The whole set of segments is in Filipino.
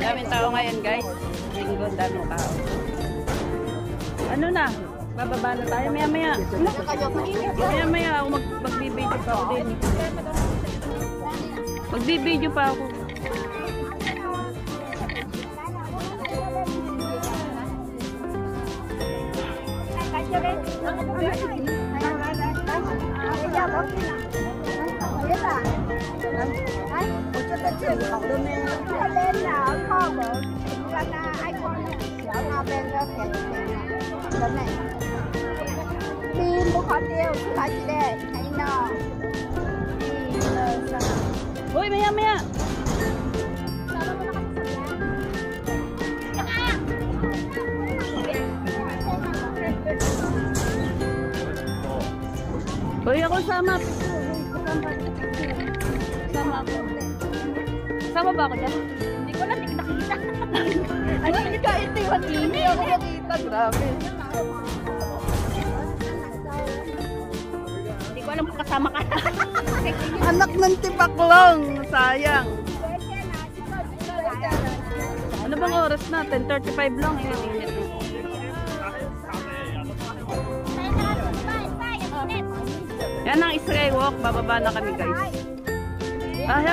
Daming tao ngayon, guys. Linggo, daming tao. Ano na? Bababa na tayo maya-maya. Maya-maya ako magbibideo pa ako din. Magbibideo pa ako. Uy, maya-maya. Uy, ako sama. Sama ako. Sama ba ako dyan? Hindi ko lang nakikita. Ano hindi ka itiwan? Hindi ako makita. Grabe. Hindi ko alam kung kasama ka. Anak ng tipaklong. Sayang. Ano bang oras na? 10:35 lang. Init. Yan ang skywalk. Bababa na kami, guys. Ay.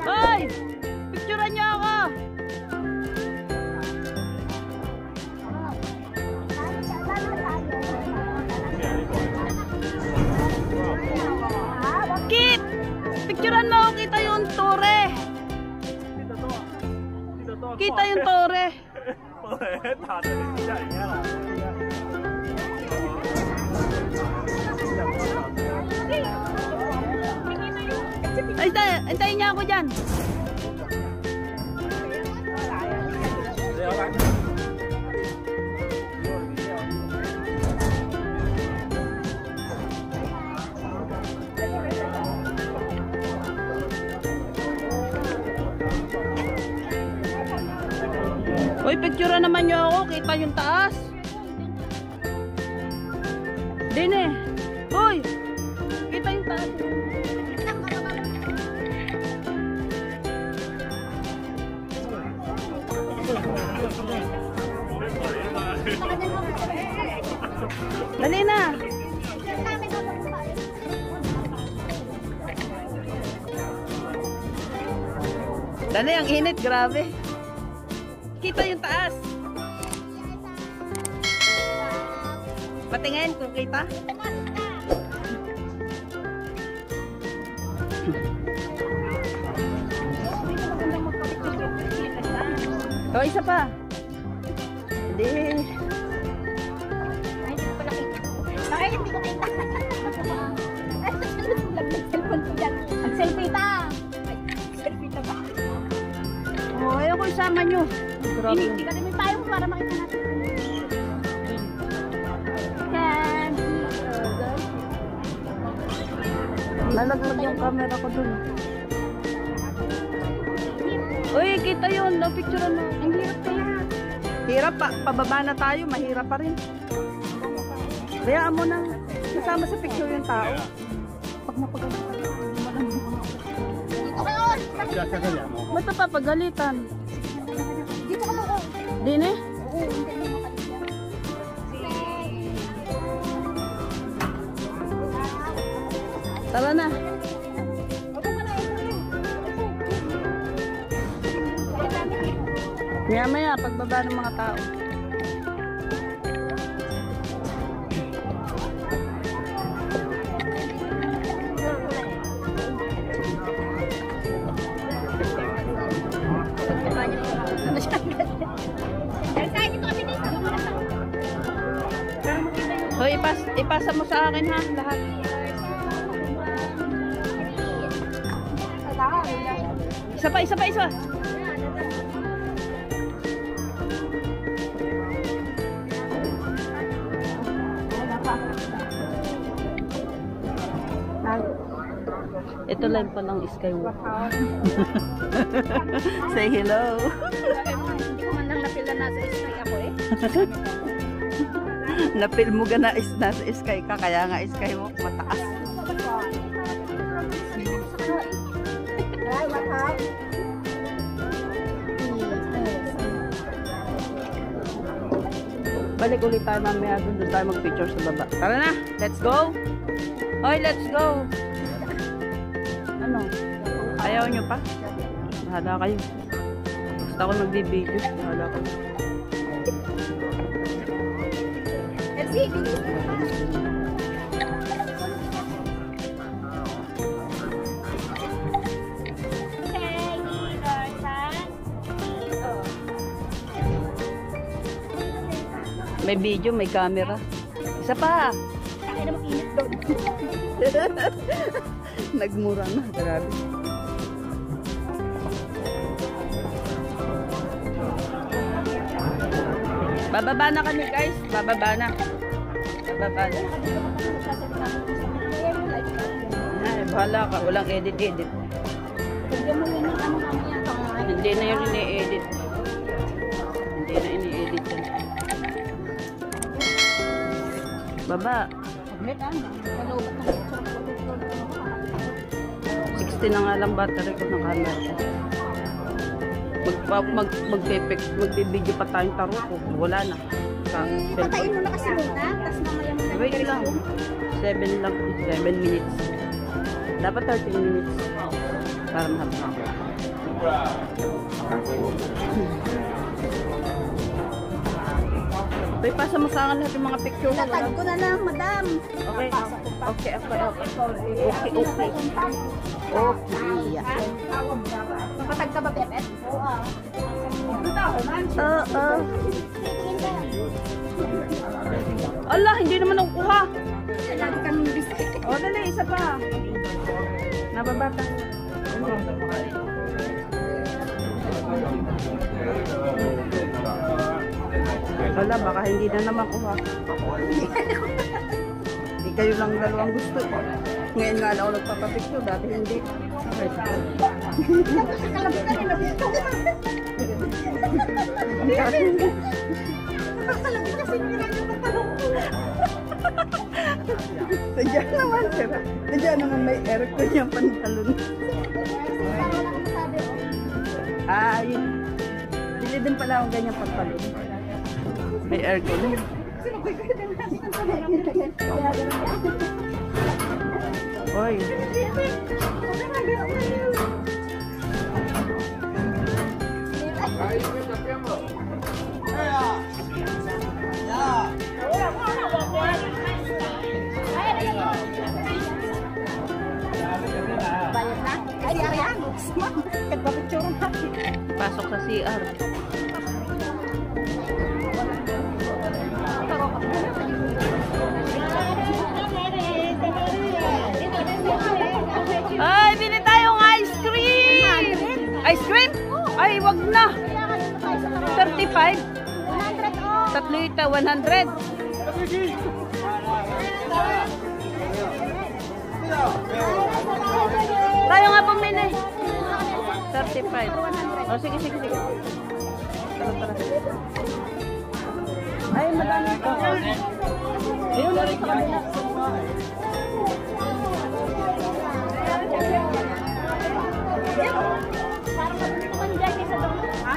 Hoy! Picturean niyo ako! Kit! Picturean mo ako, kita yung tore! Kita yung tore! Antayin niya ako dyan! Uy, picture naman niyo ako. Kita yung taas. Din eh. Uy, kita yung taas. Dali na. Dali, ang init. Grabe. Kita yung taas. Patingin kung kita. O, isa pa. Hindi. Ay, hindi ko kita. Nag-cellphone ko dyan. Nag-selfie ta. Selfie ta ba? O, ayaw ko isama nyo. Hindi ka namin tayo para makita natin. Yan. Nalaglag yung camera ko dun. Uy, kita yun. No, picture mo. Ang hirap kaya. Hirap pa. Pababa na tayo. Mahirap pa rin. Kayaan mo na. Kasama sa picture yung tao. Pag napagalitan. Dito kayo. Ba't pa papagalitan? Dito ka mo. Din eh? Oo, hindi mo makalimutan. Tara na. Maya-maya, pagbaba ng mga tao. Ipasa mo sa akin ha, lahat. Isa pa, isa pa, isa. Ito lang palang Skywalk. Say hello. Hindi ko man lang napila nasa sky ako eh. Napil mo na nasa Sky ka, kaya nga Skywalk mataas. Balik ulit tayo mamaya doon tayo mag-picture sa baba. Tara na, let's go! Hoy, let's go! Ano? Ayaw nyo pa? Bahala kayo. Basta ako magbibideo. Bahala kayo. Elsie, bilis. May video, may camera. Isa pa! Kaya na mag-init doon. Nagmura na. Grabe. Bababa na kami guys. Bababa na. Bababa na. Ay, bahala ka. Walang edit-edit. Hindi na yun ini-edit. Hindi na ini-edit yan. Baba. 60 na nga lang battery ko ng camera ko. Magbibideo pa tayong taro ko. Wala na. Patayin mo na kasi muna. Tapos mamaya mo na. Wait lang. 7 lang. 7 minutes. Dapat 13 minutes. Para mahaba. Bay, pasa mo sa akin lahat yung mga picture ko. Tatag ko na lang, madam. Okay. Okay. Okay. Nakatag ka ba, Bebet? Oo. Allah, hindi naman nakukuha. Lagi kami busy. O, dali, isa pa. Nababata. Wala, baka hindi na naman kuha. Hindi kayo lang dalawang gusto. Ngayon nga lang ako nagpapapicture, dati hindi. Nakalabit ka rin na dito. Nakalabit kasi nila yung pantalong ko. Sadya naman, sir. Sadya naman may aircon yung pantalon. Ah, yun. Bili din pala akong ganyan pantalon. May aircon. Oy. Bayad na? Ay, Arian. Nagpapicture na. Pasok sa CR. Ay, bili tayong ice cream! Ice cream? Ay, wag na. 35. 100 Tatlita, 100. Tayo nga pumili. 35. Oh, sige. Tara. Ay, madami pa. Ayun na rin sa kanila. Parang matutukan dyan kaysa doon. Ha?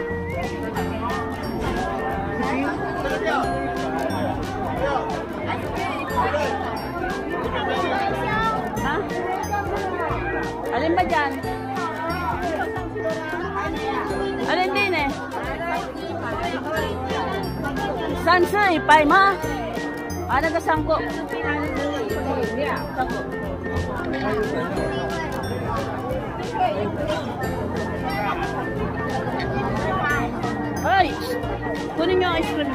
Ha? Alin ba dyan? Alin din eh? Sansay, pay ma? Nagasangko. Sangko. Ay! Kunin niyo ang ice cream.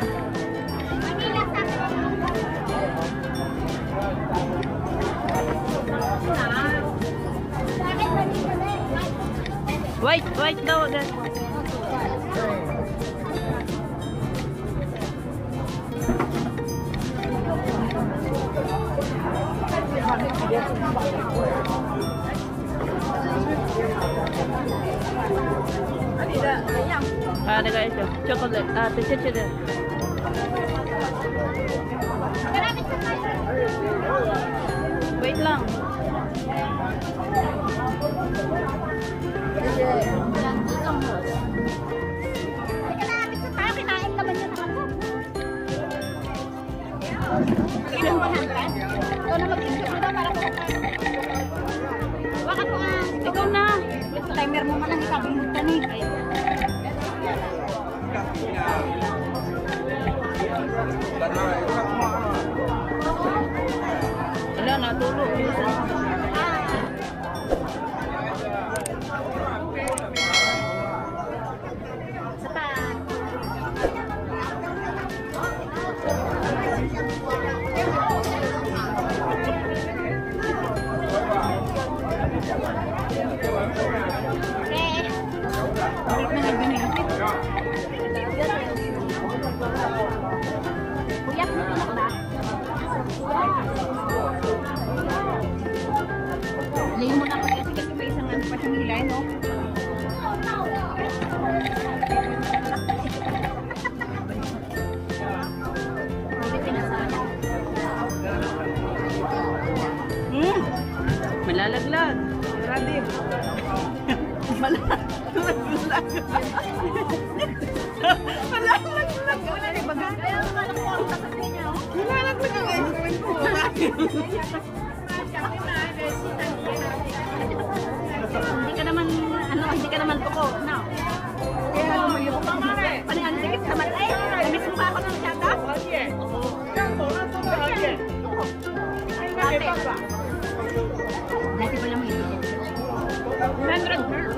Wait daw. Agad. Ada guys, chocolate. Chocolate. Wait lang. Kinain naman yun ako. Ilang 100? Ikaw na mag-picture mo daw para kumakain. Bakit mo nga? Ikaw na. Timer mo man ang ikabutan eh. Wala, natulog. Kuya, puno ba? Layin mo na kasi may isang ano pa siyang nilay, no? Hindi pinasaya. Malalaglag. Grabe. Malalaglag. Malalaglag. Wala na baga. Kaya wala ko ang takas niya, oh. Malalaglag ang ice cream ko. Hindi ka naman tuko, no? Kaya lumayo ko pa nga eh. Ano yan, sikip naman eh. Namiss mo ba ako ng tiyata? Ate. Dati pala mo ito. 100 girl.